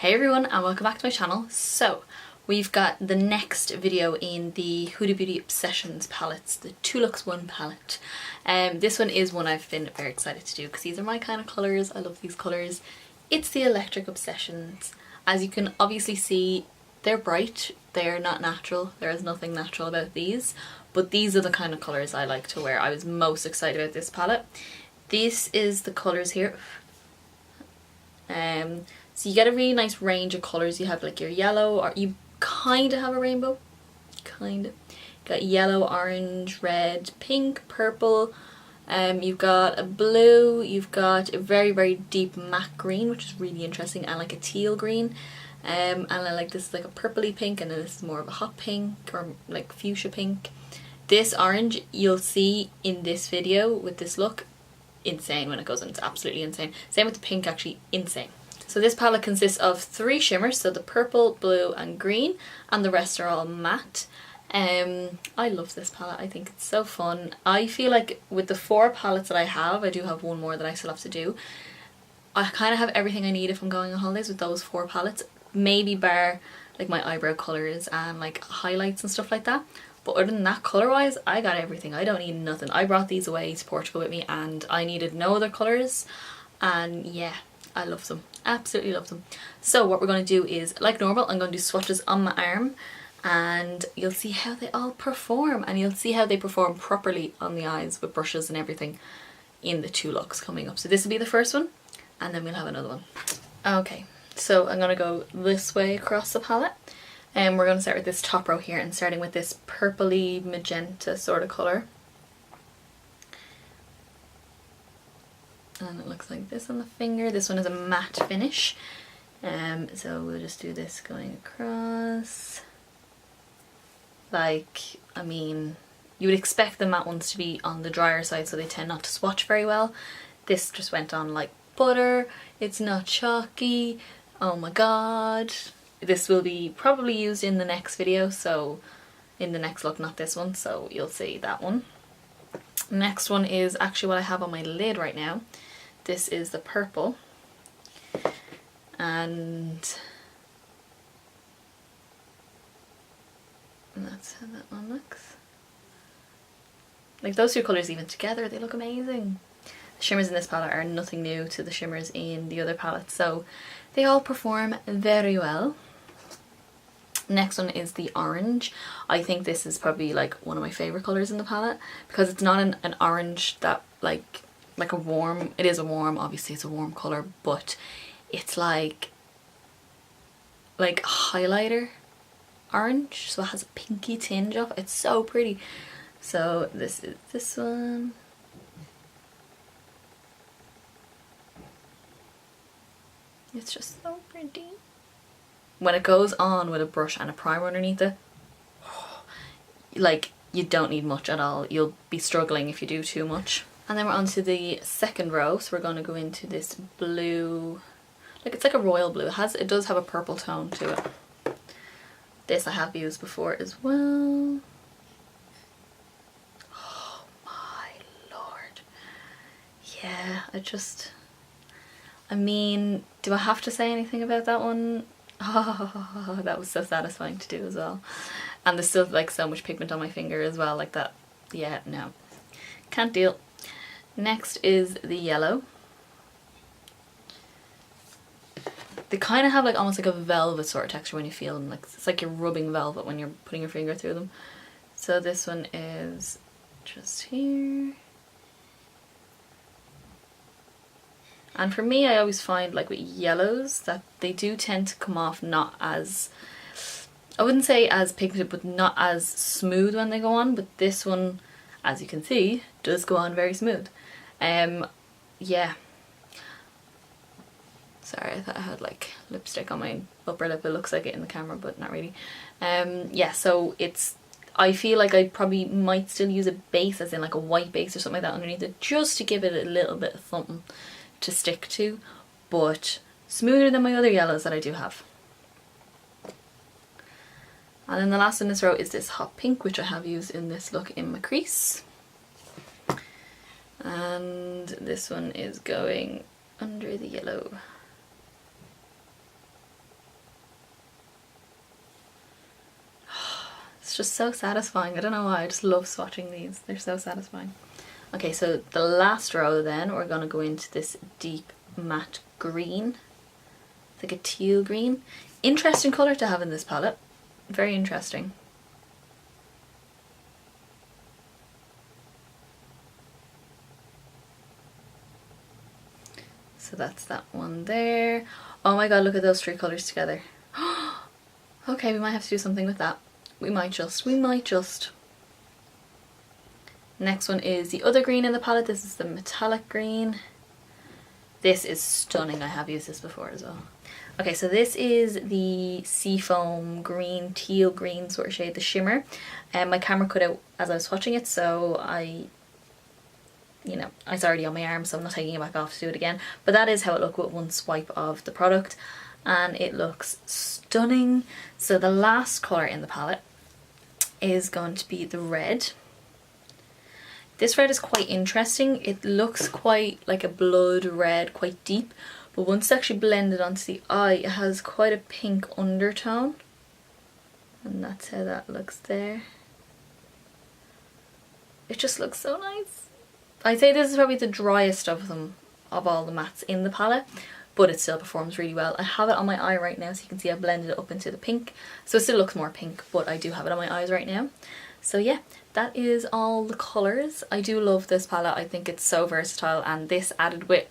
Hey everyone and welcome back to my channel. So we've got the next video in the Huda Beauty Obsessions palettes, the 2 Looks 1 palette. This one is one I've been very excited to do because these are my kind of colours. I love these colours. It's the Electric Obsessions. As you can obviously see, they're bright, they're not natural, there is nothing natural about these, but these are the kind of colours I like to wear. I was most excited about this palette. This is the colours here. So you get a really nice range of colours. You have like your yellow, or you kind of have a rainbow, kind of. Got yellow, orange, red, pink, purple. You've got a blue, you've got a very, very deep matte green, which is really interesting, and like a teal green. And I like this is like a purpley pink, and then this is more of a hot pink or like fuchsia pink. This orange you'll see in this video with this look, insane when it goes on. It's absolutely insane. Same with the pink, actually insane. So this palette consists of 3 shimmers, so the purple, blue and green, and the rest are all matte. I love this palette. I think it's so fun. I feel like with the 4 palettes that I have, I do have one more that I still have to do. I kind of have everything I need if I'm going on holidays with those 4 palettes, maybe bar like my eyebrow colours and like highlights and stuff like that. But other than that, colour wise, I got everything. I don't need nothing. I brought these away to Portugal with me and I needed no other colours, and yeah, I love them. Absolutely love them. So what we're going to do is, like normal, I'm going to do swatches on my arm and you'll see how they all perform, and you'll see how they perform properly on the eyes with brushes and everything in the 2 looks coming up. So this will be the first one and then we'll have another one. Okay, so I'm going to go this way across the palette. And we're going to start with this top row here, and starting with this purpley magenta sort of colour. And it looks like this on the finger. This one is a matte finish. So we'll just do this going across. Like, I mean, you would expect the matte ones to be on the drier side, so they tend not to swatch very well. This just went on like butter. It's not chalky. Oh my god. This will be probably used in the next video, so in the next look, not this one, so you'll see that one. Next one is actually what I have on my lid right now. This is the purple, and that's how that one looks. Like, those 2 colours even together, they look amazing. The shimmers in this palette are nothing new to the shimmers in the other palettes, so they all perform very well. Next one is the orange. I think this is probably like one of my favourite colours in the palette, because it's not an orange that like a warm, it is a warm, obviously it's a warm colour, but it's like highlighter orange, so it has a pinky tinge of it. It's so pretty. So this is this one. It's just so pretty. When it goes on with a brush and a primer underneath it, like, you don't need much at all. You'll be struggling if you do too much. And then we're on to the second row, so we're going to go into this blue, like it's like a royal blue. It does have a purple tone to it. This I have used before as well. Oh my lord. Yeah, I mean, do I have to say anything about that one? Oh, that was so satisfying to do as well. And there's still like so much pigment on my finger as well, like that. Yeah, no, can't deal. Next is the yellow. They kind of have like almost like a velvet sort of texture when you feel them. Like, it's like you're rubbing velvet when you're putting your finger through them. So this one is just here. And for me, I always find like with yellows that they do tend to come off not as, I wouldn't say as pigmented, but not as smooth when they go on. But this one, as you can see, does go on very smooth. Yeah. Sorry, I thought I had like lipstick on my upper lip. It looks like it in the camera, but not really. Yeah, so I feel like I probably might still use a base, as in like a white base or something like that underneath it, just to give it a little bit of something to stick to, but smoother than my other yellows that I do have. And then the last in this row is this hot pink, which I have used in this look in my crease. And this one is going under the yellow. just so satisfying. I don't know why, I just love swatching these. They're so satisfying. Okay, so the last row then, we're going to go into this deep matte green. It's like a teal green. Interesting colour to have in this palette. Very interesting. So that's that one there. Oh my god, look at those three colours together. Okay, we might have to do something with that. We might just. Next one is the other green in the palette. This is the metallic green. This is stunning. I have used this before as well. Okay, so this is the seafoam green, teal green sort of shade, the shimmer. My camera cut out as I was watching it, so it's already on my arm, so I'm not taking it back off to do it again. But that is how it looked with one swipe of the product, and it looks stunning. So the last colour in the palette is going to be the red. This red is quite interesting. It looks quite like a blood red, quite deep, but once it's actually blended onto the eye, it has quite a pink undertone. And that's how that looks there. It just looks so nice. I'd say this is probably the driest of them, of all the mattes in the palette, but it still performs really well. I have it on my eye right now, so you can see I've blended it up into the pink. So it still looks more pink, but I do have it on my eyes right now. So yeah, that is all the colours. I do love this palette. I think it's so versatile, and this added with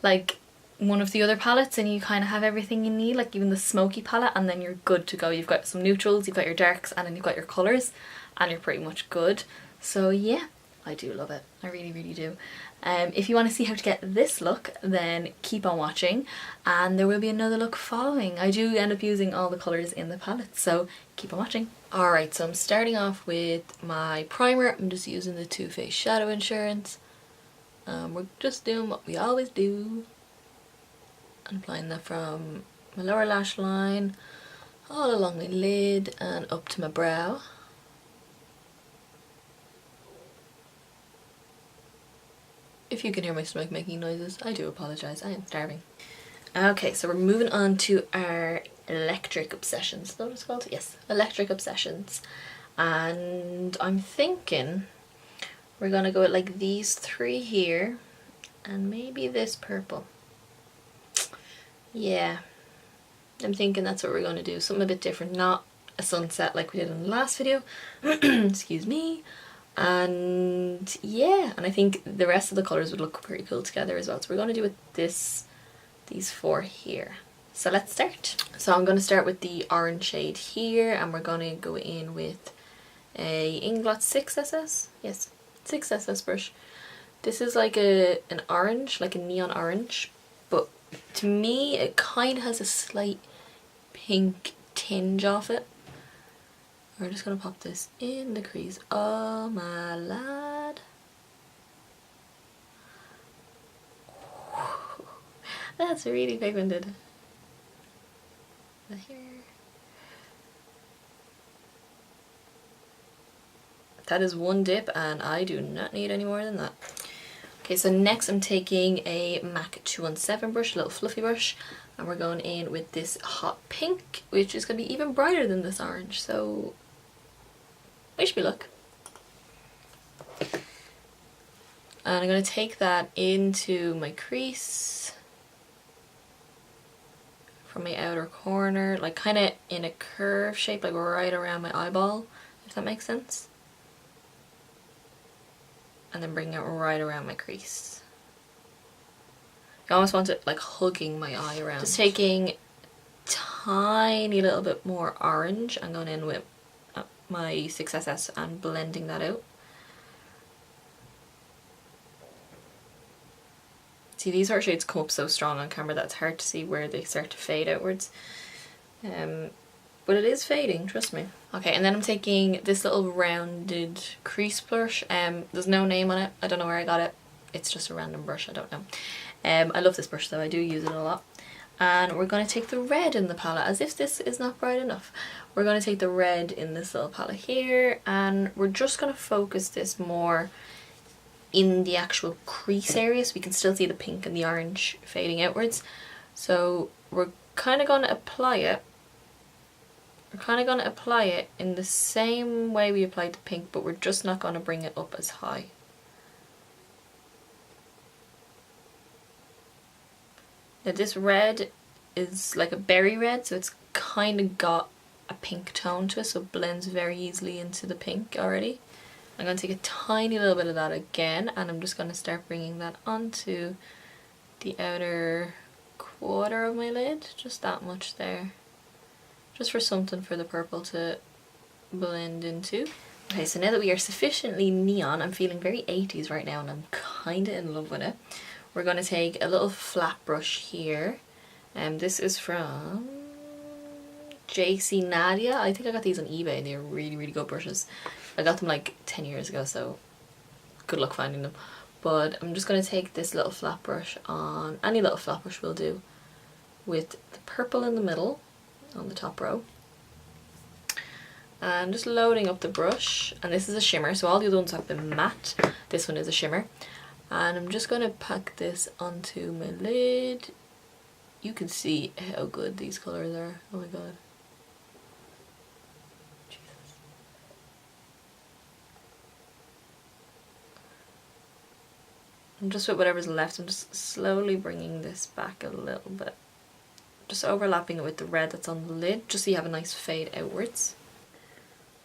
like one of the other palettes and you kind of have everything you need, like even the smoky palette, and then you're good to go. You've got some neutrals, you've got your darks, and then you've got your colours, and you're pretty much good. So yeah, I do love it. I really, really do. If you want to see how to get this look, then keep on watching, and there will be another look following. I do end up using all the colours in the palette, so keep on watching. Alright, so I'm starting off with my primer. I'm just using the Too Faced Shadow Insurance. We're just doing what we always do. I'm applying that from my lower lash line, all along my lid and up to my brow. If you can hear my stomach making noises, I do apologise, I am starving. Okay, so we're moving on to our electric obsessions. Is that what it's called? Yes, electric obsessions. And I'm thinking we're gonna go with like these three here, and maybe this purple. Yeah, I'm thinking that's what we're gonna do. Something a bit different, not a sunset like we did in the last video. Excuse me. And yeah, and I think the rest of the colours would look pretty cool together as well. So we're going to do with these four here. So let's start. So I'm going to start with the orange shade here, and we're going to go in with a Inglot 6SS. Yes, 6SS brush. This is like an orange, like a neon orange, but to me it kind of has a slight pink tinge off it. We're just going to pop this in the crease. Oh my lad. That's really pigmented. Here. That is one dip, and I do not need any more than that. Okay, so next I'm taking a MAC 217 brush, a little fluffy brush, and we're going in with this hot pink, which is going to be even brighter than this orange, so wish me luck. And I'm going to take that into my crease from my outer corner, like kind of in a curve shape, like right around my eyeball, if that makes sense. And then bring it right around my crease. I almost want it like hugging my eye around. Just taking tiny little bit more orange. I'm going in with my 6SS and blending that out. See, these heart shades come up so strong on camera that it's hard to see where they start to fade outwards. But it is fading, trust me. Okay, and then I'm taking this little rounded crease brush. There's no name on it. I don't know where I got it. It's just a random brush, I don't know. I love this brush though, I do use it a lot. And we're going to take the red in the palette, as if this is not bright enough. We're going to take the red in this little palette here, and we're just going to focus this more in the actual crease area, so we can still see the pink and the orange fading outwards. So we're kind of going to apply it we're kind of going to apply it in the same way we applied the pink, but we're just not going to bring it up as high. Now this red is like a berry red, so it's kind of got a pink tone to it, so it blends very easily into the pink already. I'm going to take a tiny little bit of that again, and I'm just going to start bringing that onto the outer quarter of my lid, just that much there, just for something for the purple to blend into. Okay, so now that we are sufficiently neon, I'm feeling very 80s right now and I'm kind of in love with it. We're going to take a little flat brush here, and this is from JC Nadia. I think I got these on eBay. They're really, really good brushes. I got them like 10 years ago, so good luck finding them. But I'm just going to take this little flat brush on, any little flat brush will do, with the purple in the middle on the top row. And just loading up the brush, and this is a shimmer, so all the other ones have been matte. This one is a shimmer. And I'm just going to pack this onto my lid. You can see how good these colours are. Oh my god. Jesus. And just with whatever's left, I'm just slowly bringing this back a little bit. Just overlapping it with the red that's on the lid, just so you have a nice fade outwards.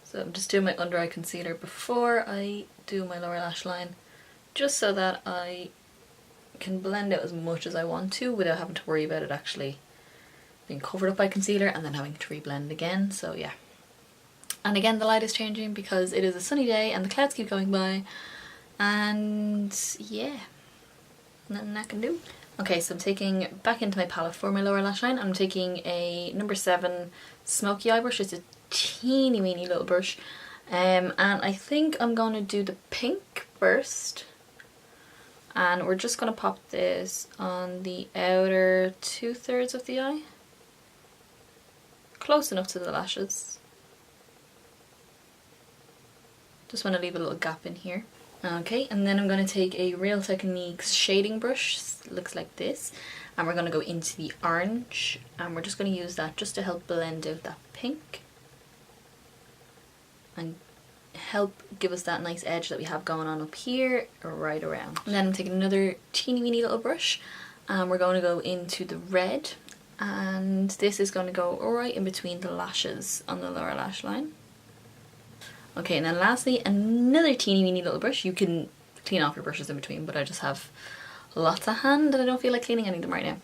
So I'm just doing my under eye concealer before I do my lower lash line, just so that I can blend out as much as I want to without having to worry about it actually being covered up by concealer and then having to reblend again. So yeah. And again, the light is changing because it is a sunny day and the clouds keep going by, and yeah, nothing I can do. Okay, so I'm taking back into my palette for my lower lash line. I'm taking a number 7 smoky eye brush. It's a teeny weeny little brush, and I think I'm going to do the pink first, and we're just going to pop this on the outer 2/3 of the eye, close enough to the lashes. Just want to leave a little gap in here. Okay, and then I'm going to take a Real Techniques shading brush, looks like this, and we're going to go into the orange, and we're just going to use that just to help blend out that pink and help give us that nice edge that we have going on up here right around. And then I'm taking another teeny weeny little brush, and we're going to go into the red, and this is going to go right in between the lashes on the lower lash line. Okay, and then lastly, another teeny weeny little brush. You can clean off your brushes in between, but I just have lots of hand and I don't feel like cleaning any of them right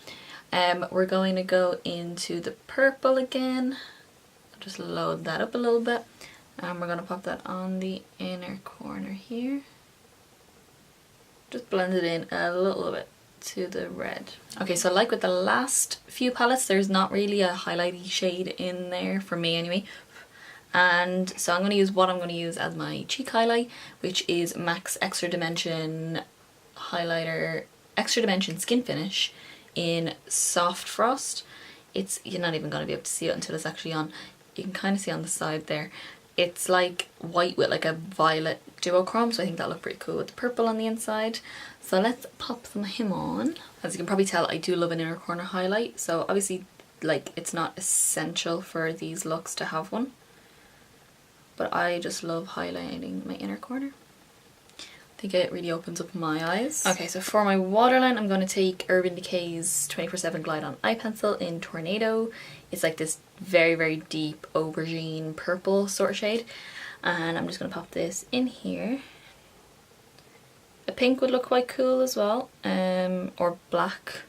now. We're going to go into the purple again. Just load that up a little bit, and we're going to pop that on the inner corner here. Just blend it in a little bit to the red. Okay, so like with the last few palettes, there's not really a highlighty shade in there, for me anyway. And so I'm going to use what I'm going to use as my cheek highlight, which is MAC's Extra Dimension highlighter, Extra Dimension Skin Finish in Soft Frost. You're not even going to be able to see it until it's actually on. You can kind of see on the side there. It's like white with like a violet duochrome, so I think that'll look pretty cool with the purple on the inside. So let's pop some of him on. As you can probably tell, I do love an inner corner highlight, so obviously like it's not essential for these looks to have one, but I just love highlighting my inner corner. I think it really opens up my eyes. Okay, so for my waterline, I'm going to take Urban Decay's 24/7 Glide On Eye Pencil in Tornado. It's like this very, very deep aubergine purple sort of shade. And I'm just going to pop this in here. A pink would look quite cool as well, or black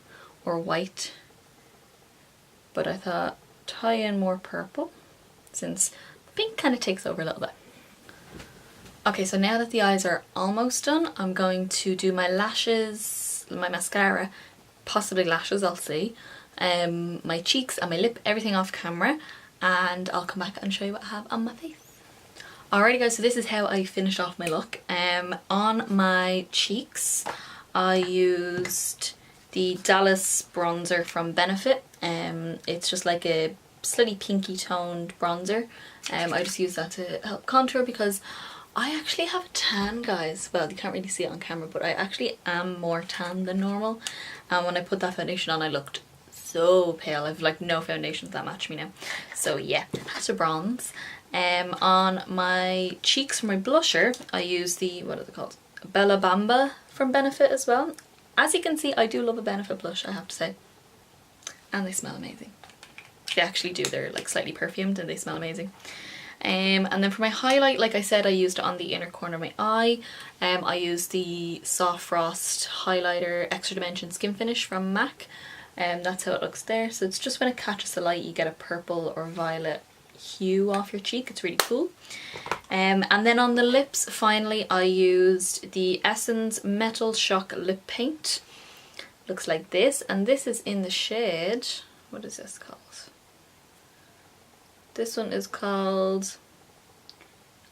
or white. But I thought tie in more purple, since pink kind of takes over a little bit. Okay, so now that the eyes are almost done, I'm going to do my lashes, my mascara, possibly lashes, I'll see, my cheeks and my lip, everything off camera, and I'll come back and show you what I have on my face. Alrighty guys, so this is how I finished off my look. On my cheeks, I used the Dallas bronzer from Benefit. It's just like a slightly pinky toned bronzer. I just use that to help contour because I actually have a tan, guys. Well, you can't really see it on camera, but I actually am more tan than normal. And when I put that foundation on, I looked so pale. I've like no foundations that match me now. So yeah, that's a bronze. On my cheeks for my blusher, I use the, what are they called? Bella Bamba from Benefit as well. As you can see, I do love a Benefit blush, I have to say. And they smell amazing. They actually do, they're like slightly perfumed and they smell amazing. And then for my highlight, like I said, I used it on the inner corner of my eye. I used the Soft Frost Highlighter Extra Dimension Skin Finish from MAC. That's how it looks there. So it's just when it catches the light, you get a purple or violet hue off your cheek. It's really cool. And then on the lips, finally, I used the Essence Metal Shock Lip Paint. Looks like this, and this is in the shade, what is this called? This one is called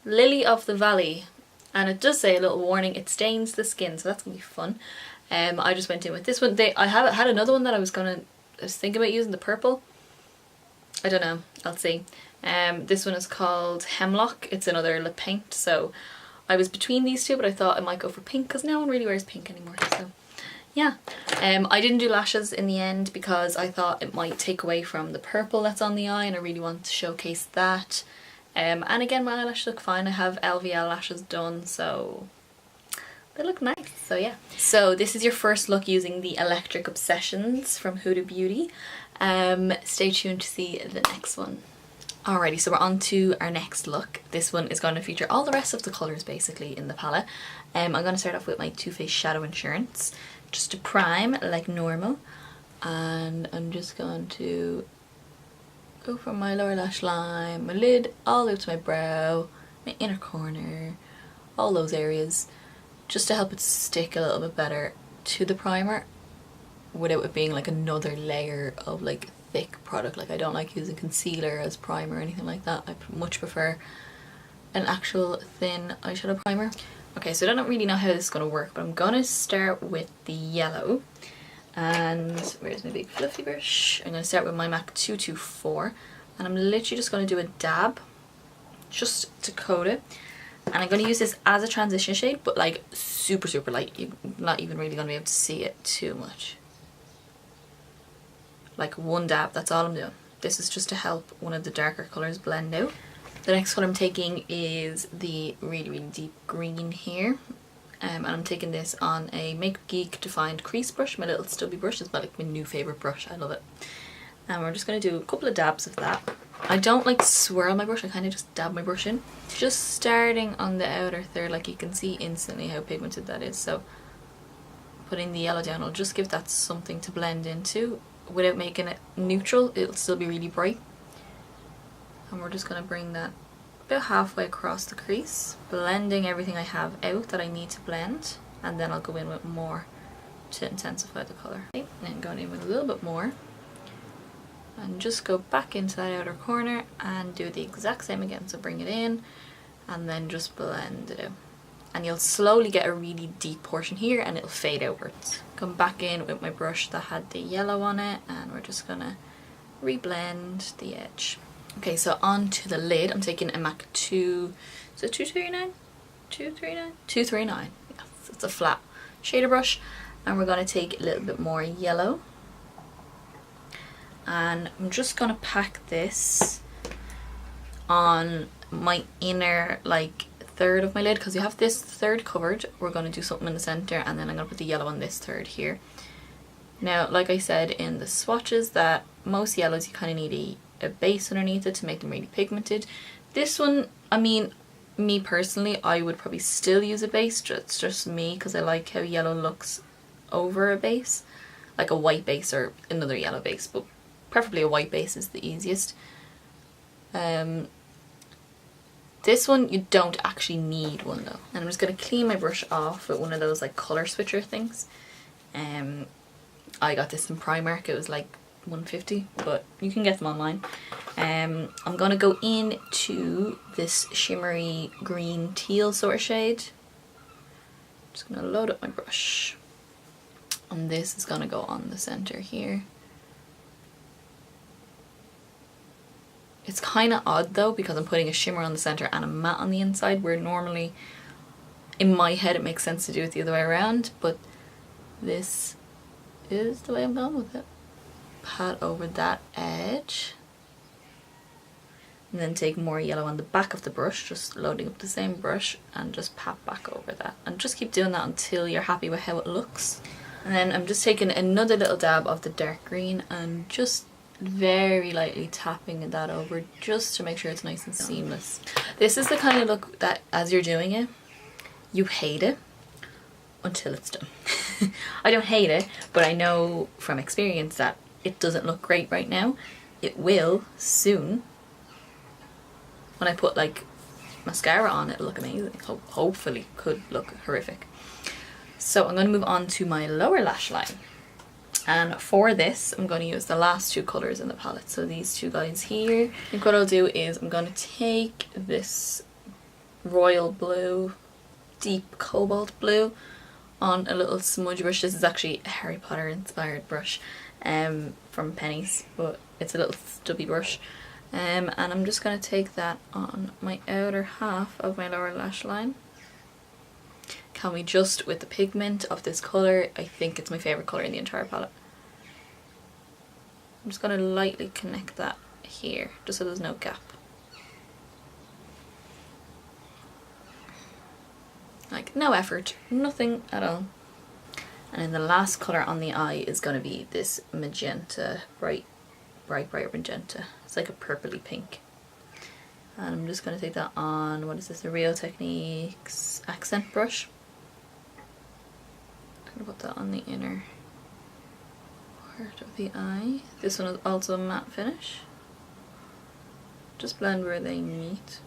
Lily of the Valley, and it does say a little warning, it stains the skin, so that's gonna be fun. I just went in with this one. I had another one that I was thinking about using, the purple. I don't know, I'll see. This one is called Hemlock. It's another lip paint, so I was between these two, but I thought I might go for pink because no one really wears pink anymore, so yeah. I didn't do lashes in the end because I thought it might take away from the purple that's on the eye, and I really want to showcase that. And again, my eyelashes look fine. I have LVL lashes done, so they look nice. So yeah. So this is your first look using the Electric Obsessions from Huda Beauty. Stay tuned to see the next one. Alrighty, so we're on to our next look. This one is going to feature all the rest of the colours basically in the palette. I'm going to start off with my Too Faced Shadow Insurance, just to prime like normal, and I'm just going to go from my lower lash line, my lid, all the way to my brow, my inner corner, all those areas, just to help it stick a little bit better to the primer without it being like another layer of like thick product. Like I don't like using concealer as primer or anything like that. I much prefer an actual thin eyeshadow primer. Okay, so I don't really know how this is going to work, but I'm going to start with the yellow. And where's my big fluffy brush? I'm going to start with my MAC 224, and I'm literally just going to do a dab just to coat it. And I'm going to use this as a transition shade, but like super super light. You're not even really going to be able to see it too much. Like one dab, that's all I'm doing. This is just to help one of the darker colours blend out. The next colour I'm taking is the really really deep green here. And I'm taking this on a Makeup Geek Defined Crease brush, my little stubby brush. It's like my new favourite brush, I love it. And we're just going to do a couple of dabs of that. I don't like swirl my brush, I kind of just dab my brush in. Just starting on the outer third, like you can see instantly how pigmented that is. So putting the yellow down will just give that something to blend into. Without making it neutral, it'll still be really bright. And we're just going to bring that about halfway across the crease, blending everything I have out that I need to blend, and then I'll go in with more to intensify the colour. And then going in with a little bit more, and just go back into that outer corner and do the exact same again. So bring it in and then just blend it out. And you'll slowly get a really deep portion here and it'll fade outwards. Come back in with my brush that had the yellow on it, and we're just gonna reblend the edge. Okay, so on to the lid. I'm taking a MAC 239? 239. Yes, it's a flat shader brush. And we're gonna take a little bit more yellow. And I'm just gonna pack this on my inner like third of my lid, because you have this third covered. We're going to do something in the center, and then I'm going to put the yellow on this third here. Now, like I said in the swatches, that most yellows you kind of need a base underneath it to make them really pigmented. This one, I mean, me personally, I would probably still use a base. It's just me, because I like how yellow looks over a base, like a white base or another yellow base, but preferably a white base is the easiest. This one, you don't actually need one though. And I'm just going to clean my brush off with one of those like colour switcher things. I got this in Primark, it was like $1.50, but you can get them online. I'm going to go into this shimmery green teal sort of shade. Just going to load up my brush. And this is going to go on the centre here. It's kind of odd though, because I'm putting a shimmer on the centre and a matte on the inside, where normally in my head it makes sense to do it the other way around, but this is the way I'm going with it. pat over that edge. And then take more yellow on the back of the brush, just loading up the same brush, and just pat back over that. And just keep doing that until you're happy with how it looks. And then I'm just taking another little dab of the dark green and just very lightly tapping that over just to make sure it's nice and seamless. This is the kind of look that as you're doing it, you hate it until it's done. I don't hate it, but I know from experience that it doesn't look great right now. It will soon. When I put like mascara on, it'll look amazing. Hopefully could look horrific. So I'm going to move on to my lower lash line. And for this, I'm going to use the last two colours in the palette. So these two guys here. I think what I'll do is I'm going to take this royal blue, deep cobalt blue, on a little smudge brush. This is actually a Harry Potter inspired brush from Penny's, but it's a little stubby brush. And I'm just going to take that on my outer half of my lower lash line. Can we just, with the pigment of this colour, I think it's my favourite colour in the entire palette. I'm just going to lightly connect that here, just so there's no gap. Like, no effort, nothing at all. And then the last colour on the eye is going to be this magenta, bright magenta. It's like a purpley pink. And I'm just going to take that on, what is this, a Real Techniques accent brush. I'm going to put that on the inner part of the eye. This one is also a matte finish. Just blend where they meet.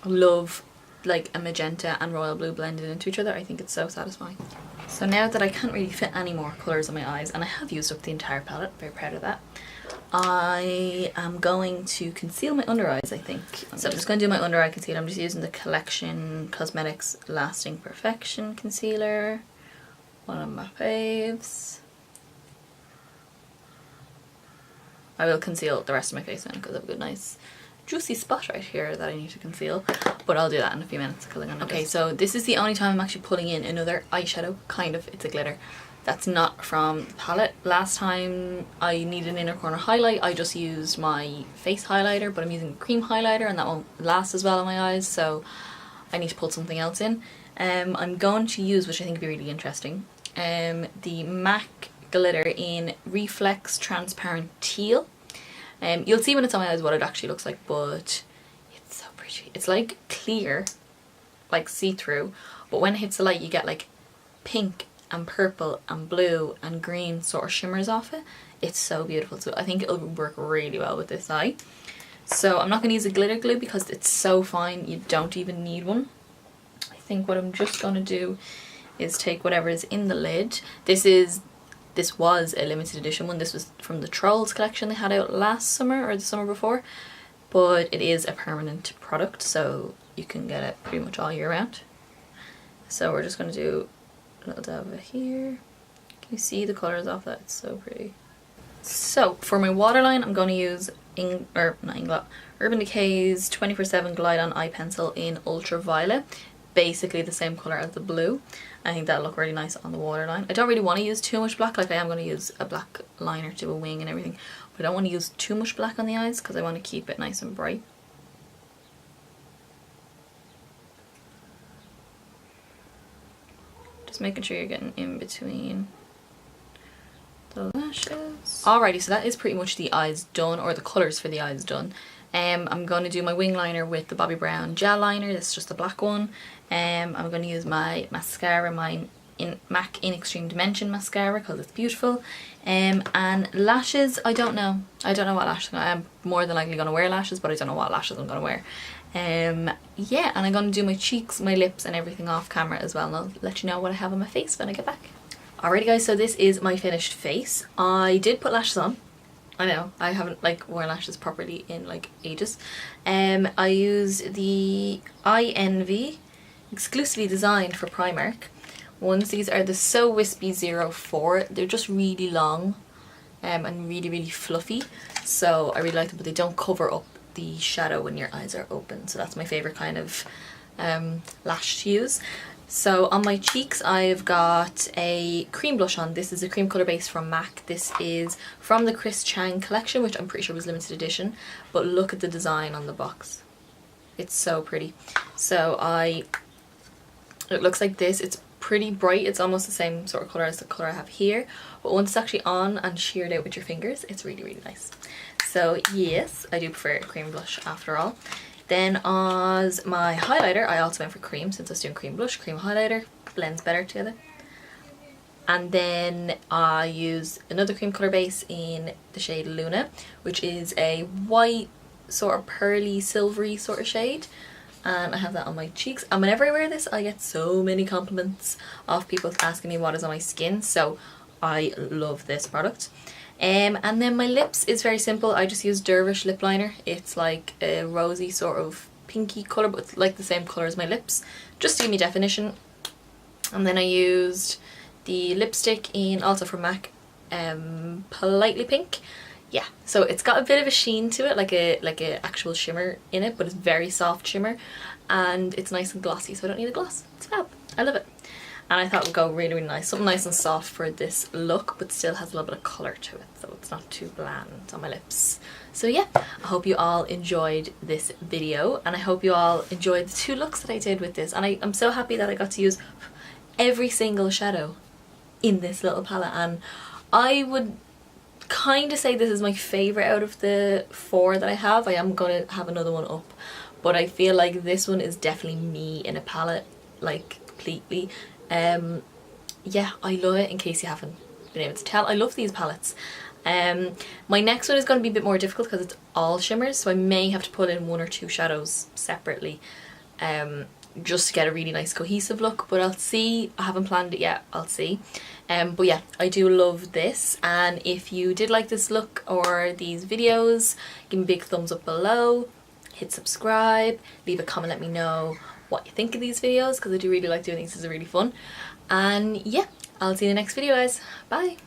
I love like a magenta and royal blue blended into each other. I think it's so satisfying. So now that I can't really fit any more colours on my eyes, and I have used up the entire palette, very proud of that, I am going to conceal my under eyes, I think. So I'm just going to do my under eye concealer. I'm just using the Collection Cosmetics Lasting Perfection Concealer. One of my faves. I will conceal the rest of my face now because I have a good nice juicy spot right here that I need to conceal, but I'll do that in a few minutes because I'm gonna. Okay, so this is the only time I'm actually pulling in another eyeshadow, kind of. It's a glitter. That's not from the palette. Last time I needed an inner corner highlight, I just used my face highlighter, but I'm using a cream highlighter and that won't last as well on my eyes, so I need to put something else in. I'm going to use, which I think would be really interesting, the MAC glitter in Reflex Transparent Teal. You'll see when it's on my eyes what it actually looks like, but it's so pretty. It's like clear, like see-through, but when it hits the light you get like pink and purple and blue and green sort of shimmers off it. It's so beautiful, so I think it'll work really well with this eye. So I'm not going to use a glitter glue because it's so fine you don't even need one. I think what I'm just going to do is take whatever is in the lid. This was a limited edition one. This was from the Trolls collection they had out last summer or the summer before, but it is a permanent product, so you can get it pretty much all year round. So we're just going to do a little dab of it here. Can you see the colours off that? It's so pretty. So for my waterline, I'm going to use Urban Decay's 24/7 Glide On Eye Pencil in Ultraviolet. Basically the same colour as the blue. I think that'll look really nice on the waterline. I don't really want to use too much black, like I am going to use a black liner to a wing and everything, but I don't want to use too much black on the eyes because I want to keep it nice and bright. Just making sure you're getting in between the lashes. Alrighty, so that is pretty much the eyes done, or the colours for the eyes done. I'm going to do my wing liner with the Bobbi Brown gel liner. This is just a black one. I'm going to use my mascara, my MAC in Extreme Dimension mascara because it's beautiful. And lashes, I don't know. I don't know what lashes I'm more than likely going to wear lashes, but I don't know what lashes I'm going to wear. Yeah, and I'm going to do my cheeks, my lips and everything off camera as well, and I'll let you know what I have on my face when I get back. Alrighty guys, so this is my finished face. I did put lashes on. I know, I haven't like worn lashes properly in like ages. I use the Eye Envy, exclusively designed for Primark ones. These are the So Wispy 04. They're just really long and really fluffy, so I really like them, but they don't cover up the shadow when your eyes are open, so that's my favourite kind of lash to use. So on my cheeks I've got a cream blush on. This is a cream colour base from MAC. This is from the Chris Chang collection, which I'm pretty sure was limited edition, but look at the design on the box. It's so pretty. So it looks like this. It's pretty bright. It's almost the same sort of colour as the colour I have here, but once it's actually on and sheared out with your fingers, it's really, really nice. So yes, I do prefer a cream blush after all. Then as my highlighter, I also went for cream since I was doing cream blush, cream highlighter, blends better together. And then I use another cream colour base in the shade Luna, which is a white, sort of pearly, silvery sort of shade. And I have that on my cheeks. And whenever I wear this, I get so many compliments of people asking me what is on my skin. So I love this product. And then my lips is very simple. I just use Dervish lip liner. It's like a rosy sort of pinky colour, but it's like the same colour as my lips, just to give me definition. And then I used the lipstick in, also from MAC, Politely Pink. Yeah, so it's got a bit of a sheen to it, like a actual shimmer in it, but it's very soft shimmer, and it's nice and glossy, so I don't need a gloss. It's fab. I love it. And I thought it would go really, really nice. Something nice and soft for this look, but still has a little bit of colour to it, so it's not too bland on my lips. So yeah, I hope you all enjoyed this video, and I hope you all enjoyed the 2 looks that I did with this. And I'm so happy that I got to use every single shadow in this little palette, and I would kind of say this is my favourite out of the 4 that I have. I am going to have another one up, but I feel like this one is definitely me in a palette, like completely. Yeah, I love it, in case you haven't been able to tell. I love these palettes. My next one is going to be a bit more difficult because it's all shimmers, so I may have to put in 1 or 2 shadows separately, just to get a really nice cohesive look, but I'll see. I haven't planned it yet, I'll see. But yeah, I do love this, and if you did like this look or these videos, give me a big thumbs up below, hit subscribe, leave a comment, let me know what you think of these videos, because I do really like doing these. This is really fun. And yeah, I'll see you in the next video, guys. Bye.